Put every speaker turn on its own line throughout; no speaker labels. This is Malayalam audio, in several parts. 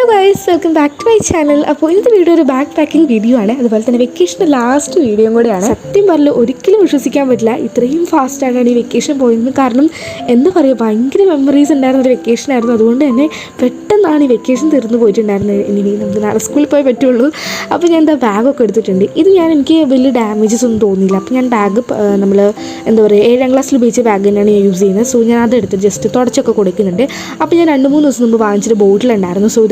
Guys, welcome back to my channel. അപ്പോൾ ഇന്നത്തെ വീഡിയോ ഒരു ബാക്ക് പാക്കിംഗ് വീഡിയോ ആണ്. അതുപോലെ തന്നെ വെക്കേഷൻ്റെ ലാസ്റ്റ് വീഡിയോയും കൂടെയാണ്. സത്യം പറഞ്ഞാൽ ഒരിക്കലും വിശ്വസിക്കാൻ പറ്റില്ല ഇത്രയും ഫാസ്റ്റായിട്ടാണ് ഈ വെക്കേഷൻ പോയിരുന്നത്. കാരണം എന്താ പറയുക, ഭയങ്കര മെമ്മറീസ് ഉണ്ടായിരുന്ന ഒരു വെക്കേഷൻ ആയിരുന്നു. അതുകൊണ്ട് തന്നെ പെട്ടെന്നാണ് ഈ വെക്കേഷൻ തീർന്നു പോയിട്ടുണ്ടായിരുന്നത്. ഇനി നമുക്ക് നാളെ സ്കൂളിൽ പോയി പറ്റുള്ളൂ. അപ്പോൾ ഞാൻ എന്താ ബാഗൊക്കെ എടുത്തിട്ടുണ്ട്. ഇത് എനിക്ക് വലിയ ഡാമേജസ് ഒന്നും തോന്നിയില്ല. അപ്പോൾ ഞാൻ ബാഗ് നമ്മൾ എന്താ പറയുക 7ാം ക്ലാസ്സിൽ ഉപയോഗിച്ച ബാഗ് തന്നെയാണ് ഞാൻ യൂസ് ചെയ്യുന്നത്. സോ ഞാൻ അതെടുത്ത് ജസ്റ്റ് തുടച്ചൊക്കെ കൊടുക്കുന്നുണ്ട്. അപ്പോൾ ഞാൻ 2-3 ദിവസം മുമ്പ് വാങ്ങിച്ചൊരു ബോട്ടിലുണ്ടായിരുന്നു. സോ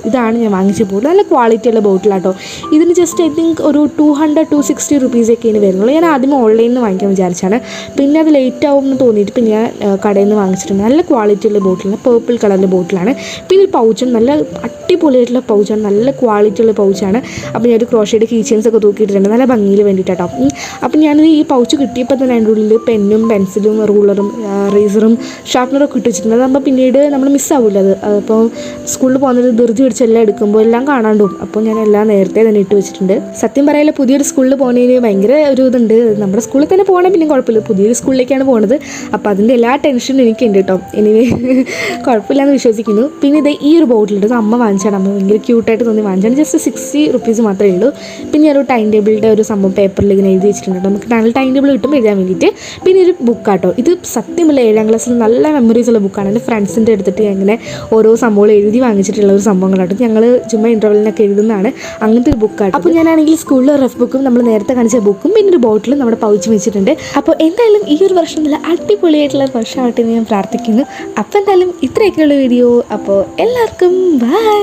ഇതാണ് ഞാൻ വാങ്ങിച്ച ബോട്ടിൽ. നല്ല ക്വാളിറ്റിയുള്ള ബോട്ടിലാട്ടോ. ഇതിന് ജസ്റ്റ് ഐ തിങ്ക് ഒരു 200-260 റുപ്പീസൊക്കെയാണ് വരുന്നുള്ളൂ. ഞാൻ ആദ്യം ഓൺലൈനിൽ നിന്ന് വാങ്ങിക്കാൻ വിചാരിച്ചാണ്. പിന്നെ അത് ലേറ്റ് ആവും എന്ന് തോന്നിയിട്ട് പിന്നെ ഞാൻ കടയിൽ നിന്ന് വാങ്ങിച്ചിട്ടുണ്ട്. നല്ല ക്വാളിറ്റിയുള്ള ബോട്ടിലാണ്, പേർപ്പിൾ കളറിലെ ബോട്ടിലാണ്. പിന്നെ ഒരു പൗച്ചും നല്ല അടിപൊളിയായിട്ടുള്ള പൗച്ചാണ്, നല്ല ക്വാളിറ്റിയുള്ള പൗച്ചാണ്. അപ്പോൾ ഞാനൊരു ക്രോഷയുടെ കീ ചെയിൻസ് ഒക്കെ തൂക്കിയിട്ടുണ്ട്, നല്ല ഭംഗിയിൽ വേണ്ടിയിട്ടോ. അപ്പോൾ ഞാനിത് ഈ പൗച്ച് കിട്ടിയപ്പോൾ തന്നെ അതിൻ്റെ ഉള്ളിൽ പെന്നും പെൻസിലും റൂളറും റേസറും ഷാർപ്പനറൊക്കെ ഇട്ട് വെച്ചിട്ടുണ്ട്. അതാകുമ്പോൾ പിന്നീട് നമ്മൾ മിസ്സാവില്ല. അപ്പോൾ സ്കൂളിൽ പോകുന്നത് ധൃതി പിടിച്ചെല്ലാം എടുക്കുമ്പോൾ എല്ലാം കാണാണ്ടും. അപ്പോൾ ഞാൻ എല്ലാം നേരത്തെ തന്നെ ഇട്ട് വെച്ചിട്ടുണ്ട്. സത്യം പറയാനുള്ള പുതിയൊരു സ്കൂളിൽ പോകുന്നതിന് ഭയങ്കര ഒരു ഇതുണ്ട്. നമ്മുടെ സ്കൂളിൽ തന്നെ പോകണേ പിന്നെ കുഴപ്പമില്ല, പുതിയൊരു സ്കൂളിലേക്കാണ് പോകുന്നത്. അപ്പോൾ അതിൻ്റെ എല്ലാ ടെൻഷനും എനിക്കുണ്ട് കേട്ടോ. ഇനി കുഴപ്പമില്ലാന്ന് വിശ്വസിക്കുന്നു. പിന്നെ ഇത് ഈ ഒരു ബോട്ടിലിട്ട് അമ്മ വാങ്ങിച്ചാണ്. അമ്മ ഭയങ്കര ക്യൂട്ടായിട്ട് തോന്നി വാങ്ങിച്ചാണ്. ജസ്റ്റ് 60 റുപ്പീസ് മാത്രമേ ഉള്ളൂ. പിന്നെ ഒരു ടൈം ടേബിളിൻ്റെ ഒരു സംഭവം പേപ്പറിൽ ഇങ്ങനെ എഴുതി വെച്ചിട്ടുണ്ട്. നമുക്ക് ടൈം ടേബിൾ കിട്ടും എഴുതാൻ വേണ്ടിയിട്ട്. പിന്നെ ഒരു ബുക്കാട്ടോ. ഇത് സത്യമുള്ള 7ാം ക്ലാസ്സിൽ നല്ല മെമ്മറീസ് ഉള്ള ബുക്കാണ്. എൻ്റെ ഫ്രണ്ട്സിൻ്റെ എടുത്തിട്ട് ഇങ്ങനെ ഓരോ സംഭവങ്ങൾ എഴുതി വാങ്ങിച്ചിട്ടുള്ള ഒരു സംഭവങ്ങളാട്ടോ. ഞങ്ങൾ ചുമ്മാ ഇൻ്റർവെല്ലിനൊക്കെ എഴുതുന്നതാണ്. അങ്ങനത്തെ ഒരു ബുക്കാട്ടോ. അപ്പോൾ ഞാനാണെങ്കിൽ സ്കൂളിൽ റഫ് ബുക്കും നമ്മൾ നേരത്തെ കാണിച്ച ബുക്കും പിന്നെ ഒരു ബോട്ടിലും നമ്മുടെ പൗച്ച് വെച്ചിട്ടുണ്ട്. അപ്പോൾ എന്തായാലും ഈ ഒരു വർഷം നല്ല അടിപൊളിയായിട്ടുള്ള വർഷമായിട്ട് ഞാൻ പ്രാർത്ഥിക്കുന്നു. അപ്പോൾ എന്തായാലും ഇത്രയൊക്കെയുള്ള വീഡിയോ. അപ്പോൾ എല്ലാവർക്കും ബൈ.